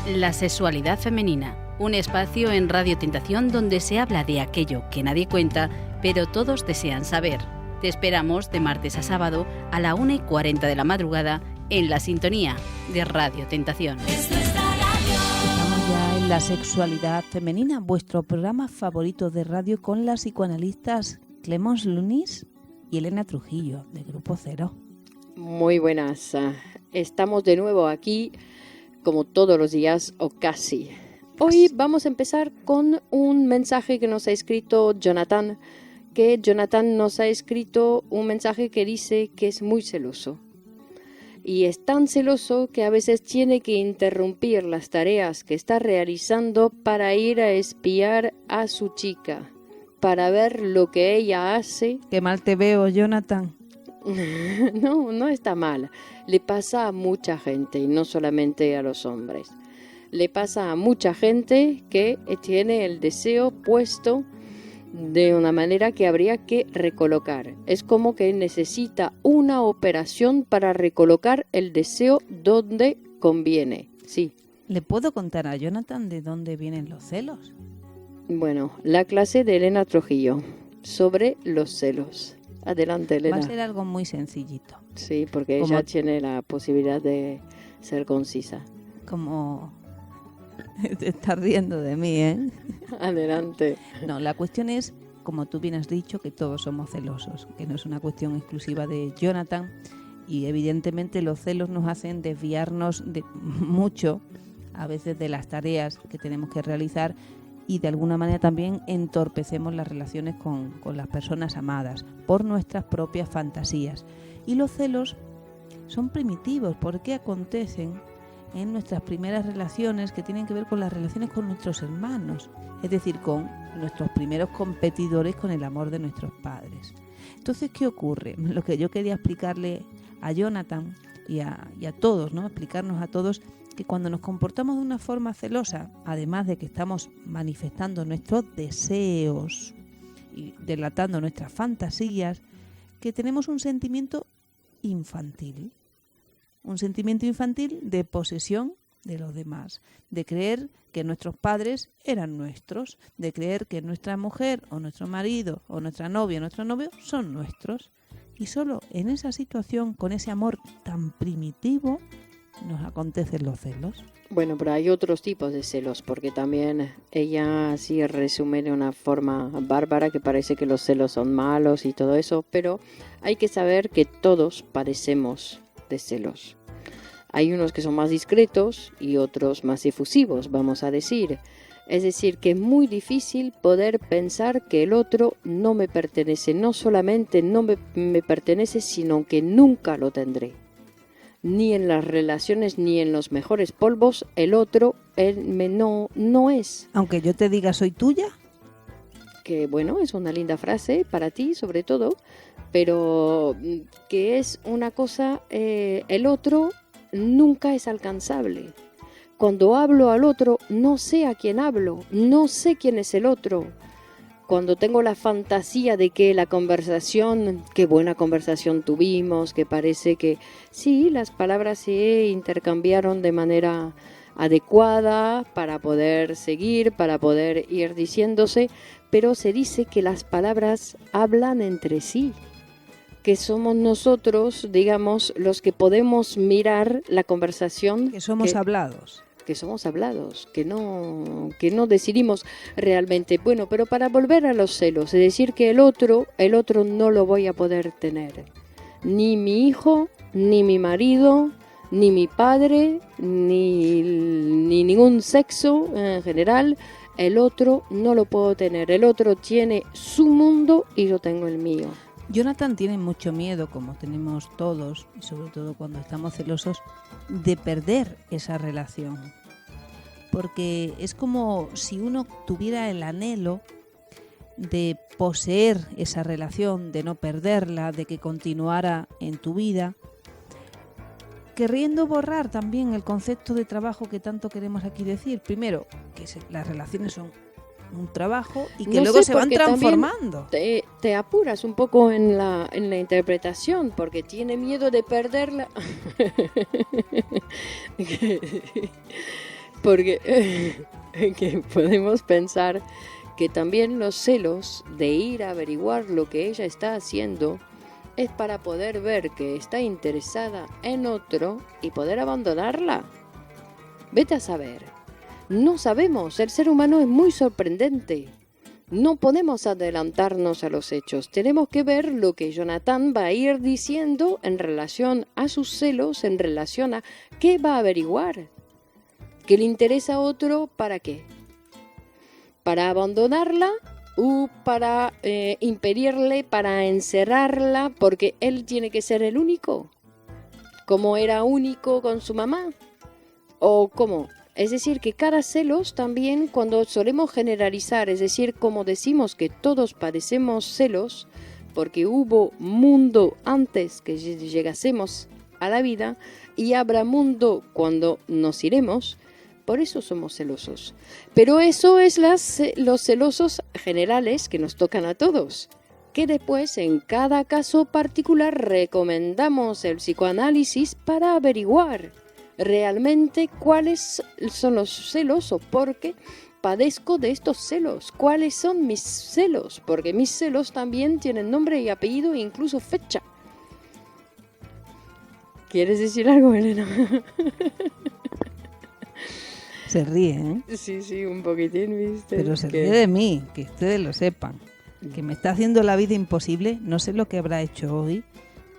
La sexualidad femenina, un espacio en Radio Tentación donde se habla de aquello que nadie cuenta, pero todos desean saber. Te esperamos de martes a sábado a la 1:40 de la madrugada en la sintonía de Radio Tentación. Estamos ya en La sexualidad femenina, vuestro programa favorito de radio con las psicoanalistas Clemence Lunis y Elena Trujillo, de Grupo Cero. Muy buenas. Estamos de nuevo aquí, como todos los días, o casi. Hoy vamos a empezar con un mensaje que nos ha escrito Jonathan, nos ha escrito un mensaje que dice que es muy celoso. Y es tan celoso que a veces tiene que interrumpir las tareas que está realizando para ir a espiar a su chica, para ver lo que ella hace. Qué mal te veo, Jonathan. No está mal. Le pasa a mucha gente y no solamente a los hombres. Le pasa a mucha gente que tiene el deseo puesto de una manera que habría que recolocar. Es como que necesita una operación para recolocar el deseo donde conviene. Sí. ¿Le puedo contar a Jonathan de dónde vienen los celos? Bueno, la clase de Elena Trujillo sobre los celos. Adelante, Elena. Va a ser algo muy sencillito. Sí, porque ella tiene la posibilidad de ser concisa. Como te estás riendo de mí, ¿eh? Adelante. No, la cuestión es, como tú bien has dicho, que todos somos celosos, que no es una cuestión exclusiva de Jonathan, y evidentemente los celos nos hacen desviarnos de mucho, a veces, de las tareas que tenemos que realizar, y de alguna manera también entorpecemos las relaciones con las personas amadas por nuestras propias fantasías. Y los celos son primitivos porque acontecen en nuestras primeras relaciones, que tienen que ver con las relaciones con nuestros hermanos, es decir, con nuestros primeros competidores con el amor de nuestros padres. Entonces, ¿qué ocurre? Lo que yo quería explicarle a Jonathan y a todos, ¿no? Explicarnos a todos que cuando nos comportamos de una forma celosa, además de que estamos manifestando nuestros deseos y delatando nuestras fantasías, que tenemos un sentimiento infantil. Un sentimiento infantil de posesión de los demás, de creer que nuestros padres eran nuestros, de creer que nuestra mujer o nuestro marido o nuestra novia o nuestro novio son nuestros. Y solo en esa situación, con ese amor tan primitivo, nos acontecen los celos. Bueno, pero hay otros tipos de celos, porque también ella así resume de una forma bárbara que parece que los celos son malos y todo eso, pero hay que saber que todos padecemos de celos. Hay unos que son más discretos y otros más efusivos, vamos a decir. Es decir, que es muy difícil poder pensar que el otro no me pertenece. No solamente no me pertenece, sino que nunca lo tendré. Ni en las relaciones, ni en los mejores polvos, el otro no es. Aunque yo te diga soy tuya. Que bueno, es una linda frase para ti sobre todo, pero que es una cosa, el otro nunca es alcanzable. Cuando hablo al otro, no sé a quién hablo, no sé quién es el otro. Cuando tengo la fantasía de que la conversación, qué buena conversación tuvimos, que parece que sí, las palabras se intercambiaron de manera adecuada para poder seguir, para poder ir diciéndose, pero se dice que las palabras hablan entre sí, que somos nosotros, digamos, los que podemos mirar la conversación. Que somos hablados. Que somos hablados, que no decidimos realmente. Bueno, pero para volver a los celos, es decir, que el otro no lo voy a poder tener. Ni mi hijo, ni mi marido, ni mi padre, ni ningún sexo en general. El otro no lo puedo tener. El otro tiene su mundo y yo tengo el mío. Jonathan tiene mucho miedo, como tenemos todos, y sobre todo cuando estamos celosos, de perder esa relación. Porque es como si uno tuviera el anhelo de poseer esa relación, de no perderla, de que continuara en tu vida, queriendo borrar también el concepto de trabajo que tanto queremos aquí decir. Primero, que las relaciones son un trabajo y que luego se van transformando. Te apuras un poco en la interpretación porque tiene miedo de perderla. Porque que podemos pensar que también los celos de ir a averiguar lo que ella está haciendo es para poder ver que está interesada en otro y poder abandonarla. Vete a saber. No sabemos, el ser humano es muy sorprendente. No podemos adelantarnos a los hechos. Tenemos que ver lo que Jonathan va a ir diciendo en relación a sus celos, en relación a qué va a averiguar. ¿Que le interesa a otro para qué? ¿Para abandonarla o para impedirle, para encerrarla? Porque él tiene que ser el único, como era único con su mamá. ¿O cómo? Es decir, que cada celos también, cuando solemos generalizar, es decir, como decimos que todos padecemos celos, porque hubo mundo antes que llegásemos a la vida y habrá mundo cuando nos iremos, por eso somos celosos. Pero eso es los celosos generales que nos tocan a todos, que después en cada caso particular recomendamos el psicoanálisis para averiguar realmente cuáles son los celos o por qué padezco de estos celos, cuáles son mis celos, porque mis celos también tienen nombre y apellido e incluso fecha. ¿Quieres decir algo, Elena? Se ríe, ¿eh? Sí, un poquitín, ¿viste? Pero se ríe de mí, que ustedes lo sepan. Que me está haciendo la vida imposible, no sé lo que habrá hecho hoy,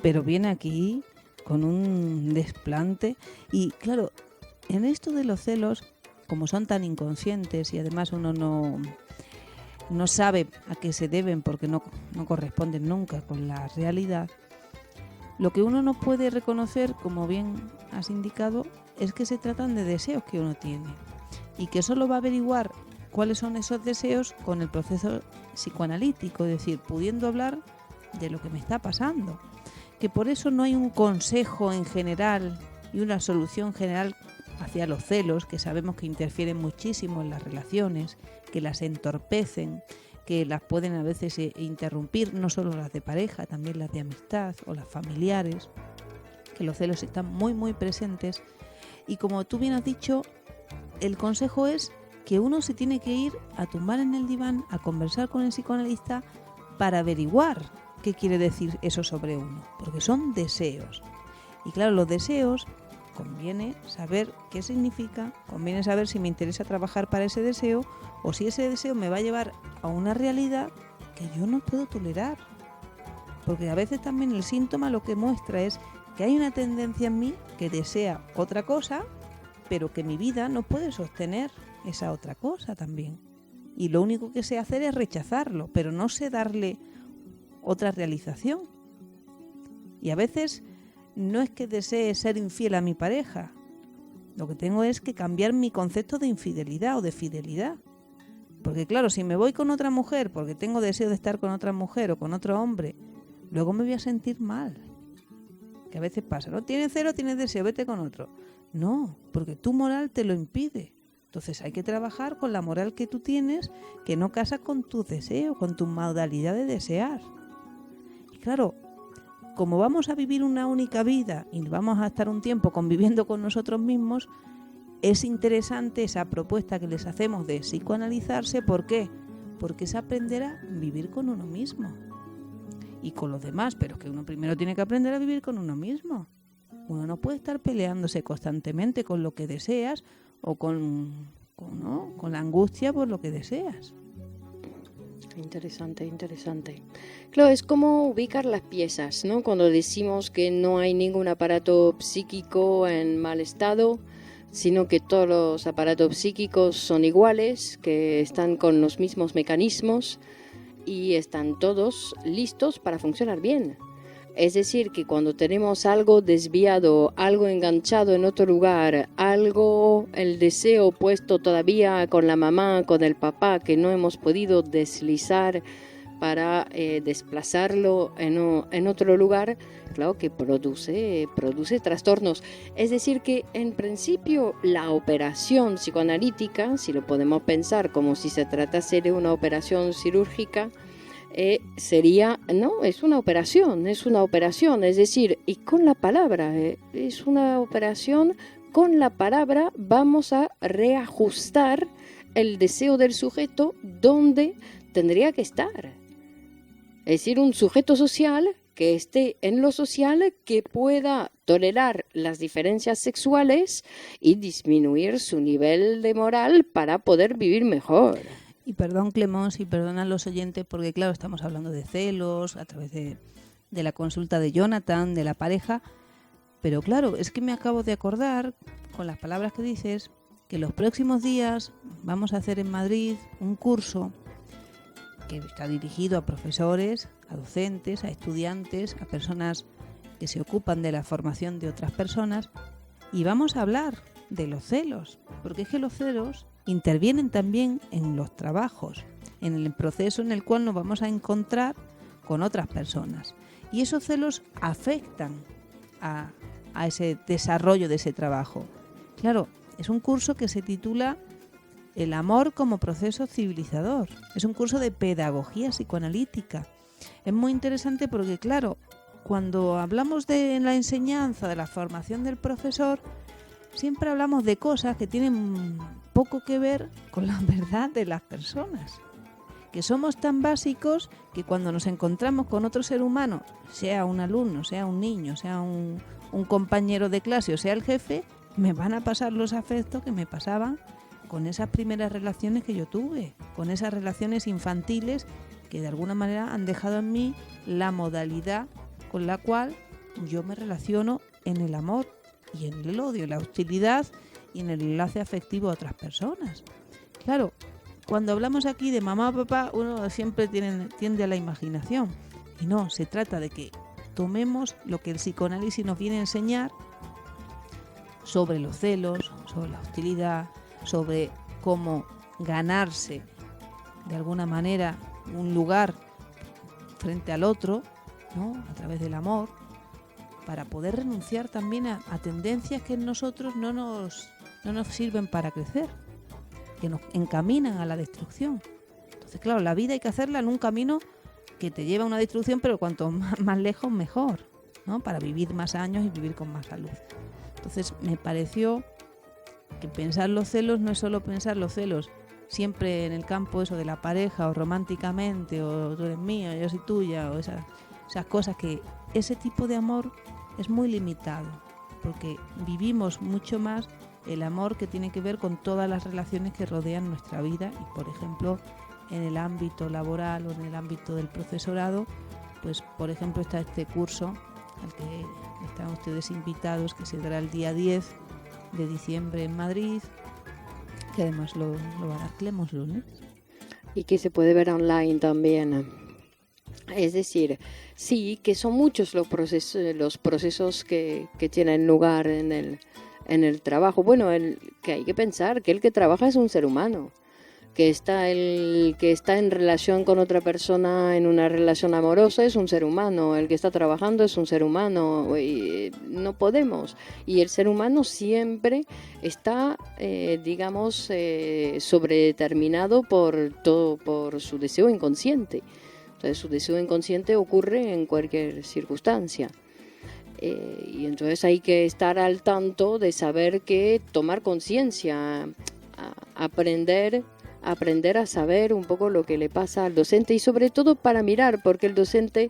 pero viene aquí con un desplante. Y claro, en esto de los celos, como son tan inconscientes y además uno no sabe a qué se deben porque no corresponden nunca con la realidad, lo que uno no puede reconocer, como bien has indicado, es que se tratan de deseos que uno tiene y que solo va a averiguar cuáles son esos deseos con el proceso psicoanalítico, es decir, pudiendo hablar de lo que me está pasando. Que por eso no hay un consejo en general y una solución general hacia los celos, que sabemos que interfieren muchísimo en las relaciones, que las entorpecen, que las pueden a veces interrumpir, no solo las de pareja, también las de amistad o las familiares, que los celos están muy muy presentes. Y como tú bien has dicho, el consejo es que uno se tiene que ir a tumbar en el diván, a conversar con el psicoanalista para averiguar qué quiere decir eso sobre uno, porque son deseos. Y claro, los deseos conviene saber qué significa, conviene saber si me interesa trabajar para ese deseo o si ese deseo me va a llevar a una realidad que yo no puedo tolerar. Porque a veces también el síntoma lo que muestra es que hay una tendencia en mí que desea otra cosa, pero que mi vida no puede sostener esa otra cosa también. Y lo único que sé hacer es rechazarlo, pero no sé darle otra realización. Y a veces no es que desee ser infiel a mi pareja, lo que tengo es que cambiar mi concepto de infidelidad o de fidelidad. Porque claro, si me voy con otra mujer porque tengo deseo de estar con otra mujer o con otro hombre, luego me voy a sentir mal. Que a veces pasa, ¿no? Tienes celo, tienes deseo, vete con otro. No, porque tu moral te lo impide. Entonces hay que trabajar con la moral que tú tienes, que no casa con tus deseos, con tu modalidad de desear. Y claro, como vamos a vivir una única vida y vamos a estar un tiempo conviviendo con nosotros mismos, es interesante esa propuesta que les hacemos de psicoanalizarse. ¿Por qué? Porque es aprender a vivir con uno mismo y con los demás, pero es que uno primero tiene que aprender a vivir con uno mismo. Uno no puede estar peleándose constantemente con lo que deseas o con la angustia por lo que deseas. Interesante. Claro, es como ubicar las piezas, ¿no? Cuando decimos que no hay ningún aparato psíquico en mal estado, sino que todos los aparatos psíquicos son iguales, que están con los mismos mecanismos y están todos listos para funcionar bien. Es decir, que cuando tenemos algo desviado, algo enganchado en otro lugar, el deseo puesto todavía con la mamá, con el papá, que no hemos podido deslizar para desplazarlo en otro lugar, claro que produce trastornos. Es decir, que en principio la operación psicoanalítica, si lo podemos pensar como si se tratase de una operación cirúrgica, es una operación, es decir, y con la palabra, es una operación con la palabra vamos a reajustar el deseo del sujeto donde tendría que estar. Es decir, un sujeto social que esté en lo social, que pueda tolerar las diferencias sexuales y disminuir su nivel de moral para poder vivir mejor. Y perdón, Clemons, y perdón a los oyentes, porque claro, estamos hablando de celos a través de la consulta de Jonathan, de la pareja, pero claro, es que me acabo de acordar, con las palabras que dices, que los próximos días vamos a hacer en Madrid un curso que está dirigido a profesores, a docentes, a estudiantes, a personas que se ocupan de la formación de otras personas, y vamos a hablar de los celos, porque es que los celos intervienen también en los trabajos, en el proceso en el cual nos vamos a encontrar con otras personas, y esos celos afectan a ese desarrollo de ese trabajo. Claro, es un curso que se titula El amor como proceso civilizador. Es un curso de pedagogía psicoanalítica. Es muy interesante porque, claro, cuando hablamos de la enseñanza, de la formación del profesor, siempre hablamos de cosas que tienen poco que ver con la verdad de las personas. Que somos tan básicos que cuando nos encontramos con otro ser humano, sea un alumno, sea un niño, sea un compañero de clase o sea el jefe, me van a pasar los afectos que me pasaban con esas primeras relaciones que yo tuve, con esas relaciones infantiles que de alguna manera han dejado en mí la modalidad con la cual yo me relaciono en el amor y en el odio, en la hostilidad y en el enlace afectivo a otras personas. Claro, cuando hablamos aquí de mamá o papá, uno siempre tiende a la imaginación. Y no, se trata de que tomemos lo que el psicoanálisis nos viene a enseñar sobre los celos, sobre la hostilidad, sobre cómo ganarse de alguna manera un lugar frente al otro, ¿no? A través del amor, para poder renunciar también a tendencias que en nosotros no nos sirven para crecer, que nos encaminan a la destrucción. Entonces, claro, la vida hay que hacerla en un camino que te lleva a una destrucción, pero cuanto más lejos mejor, ¿no? Para vivir más años y vivir con más salud. Entonces, me pareció que pensar los celos no es solo pensar los celos siempre en el campo eso de la pareja o románticamente o tú eres mía, yo soy tuya o esas cosas, que ese tipo de amor es muy limitado porque vivimos mucho más el amor que tiene que ver con todas las relaciones que rodean nuestra vida y, por ejemplo, en el ámbito laboral o en el ámbito del profesorado, pues por ejemplo está este curso al que están ustedes invitados, que se dará el día 10 de diciembre en Madrid, que además lo va a dar Clemons lunes. Y que se puede ver online también. Es decir, sí, que son muchos los procesos que tienen lugar en el trabajo. Bueno, que hay que pensar que el que trabaja es un ser humano, que está en relación con otra persona en una relación amorosa es un ser humano, el que está trabajando es un ser humano, y no podemos. Y el ser humano siempre está, sobredeterminado por su deseo inconsciente. Entonces, su deseo inconsciente ocurre en cualquier circunstancia. Y entonces hay que estar al tanto de saber que tomar conciencia, aprender a saber un poco lo que le pasa al docente y sobre todo para mirar, porque el docente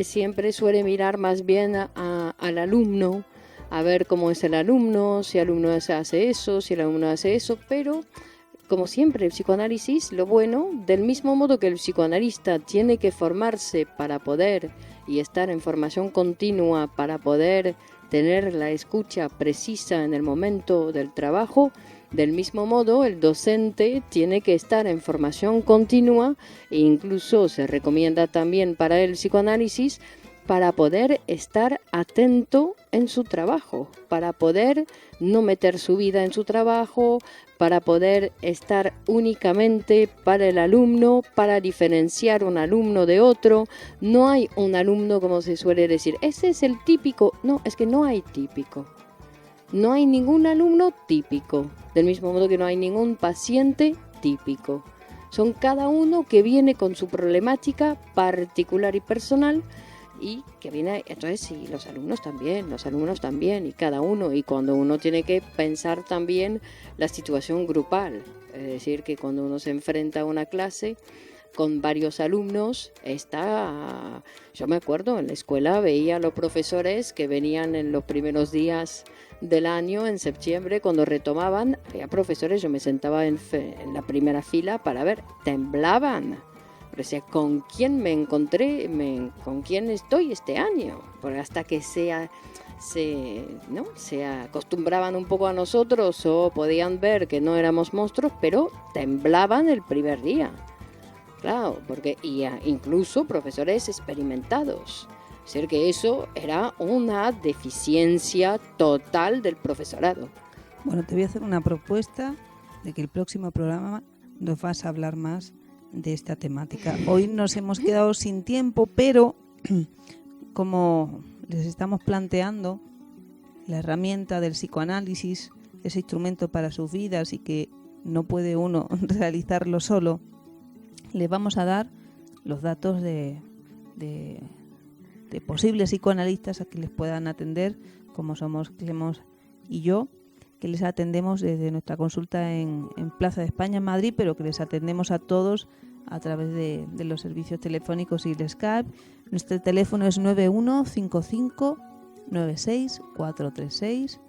siempre suele mirar más bien al alumno, a ver cómo es el alumno, si el alumno hace eso, si el alumno hace eso, pero como siempre el psicoanálisis, lo bueno, del mismo modo que el psicoanalista tiene que formarse para poder y estar en formación continua para poder tener la escucha precisa en el momento del trabajo, del mismo modo, el docente tiene que estar en formación continua e incluso se recomienda también para el psicoanálisis para poder estar atento en su trabajo, para poder no meter su vida en su trabajo, para poder estar únicamente para el alumno, para diferenciar un alumno de otro. No hay un alumno, como se suele decir, ese es el típico. No, es que no hay típico. No hay ningún alumno típico, del mismo modo que no hay ningún paciente típico. Son cada uno que viene con su problemática particular y personal y que viene, entonces sí, los alumnos también, y cada uno, y cuando uno tiene que pensar también la situación grupal, es decir, que cuando uno se enfrenta a una clase con varios alumnos, yo me acuerdo, en la escuela veía a los profesores que venían en los primeros días del año, en septiembre, cuando retomaban, había profesores, yo me sentaba en la primera fila para ver, temblaban. Pero decía, ¿con quién me encontré? ¿Con quién estoy este año? Porque hasta que se acostumbraban un poco a nosotros o podían ver que no éramos monstruos, pero temblaban el primer día. Claro, porque incluso profesores experimentados. Es decir, que eso era una deficiencia total del profesorado. Bueno, te voy a hacer una propuesta de que el próximo programa nos vas a hablar más de esta temática. Hoy nos hemos quedado sin tiempo, pero como les estamos planteando la herramienta del psicoanálisis, ese instrumento para sus vidas y que no puede uno realizarlo solo, les vamos a dar los datos de posibles psicoanalistas a que les puedan atender, como somos Clemos y yo, que les atendemos desde nuestra consulta en Plaza de España, en Madrid, pero que les atendemos a todos a través de los servicios telefónicos y el Skype. Nuestro teléfono es 9155 96 436,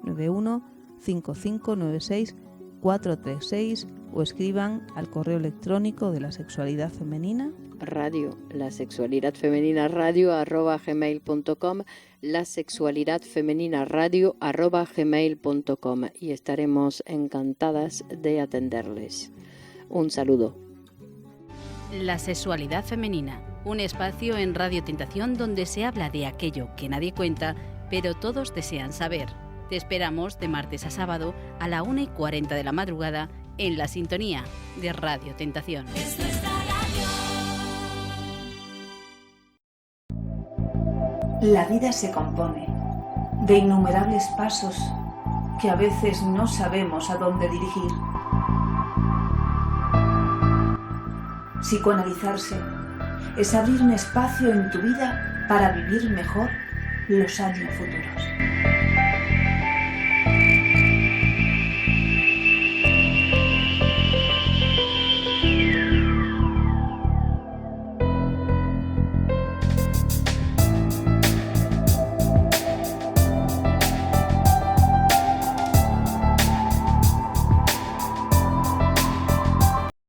9155 96 436, o escriban al correo electrónico de la sexualidad femenina radio, la sexualidad femenina radio @gmail.com, la sexualidad femenina radio @gmail.com, y estaremos encantadas de atenderles. Un saludo. La sexualidad femenina, un espacio en Radio Tentación donde se habla de aquello que nadie cuenta, pero todos desean saber. Te esperamos de martes a sábado a la 1:40 de la madrugada en la sintonía de Radio Tentación. La vida se compone de innumerables pasos que a veces no sabemos a dónde dirigir. Psicoanalizarse es abrir un espacio en tu vida para vivir mejor los años futuros.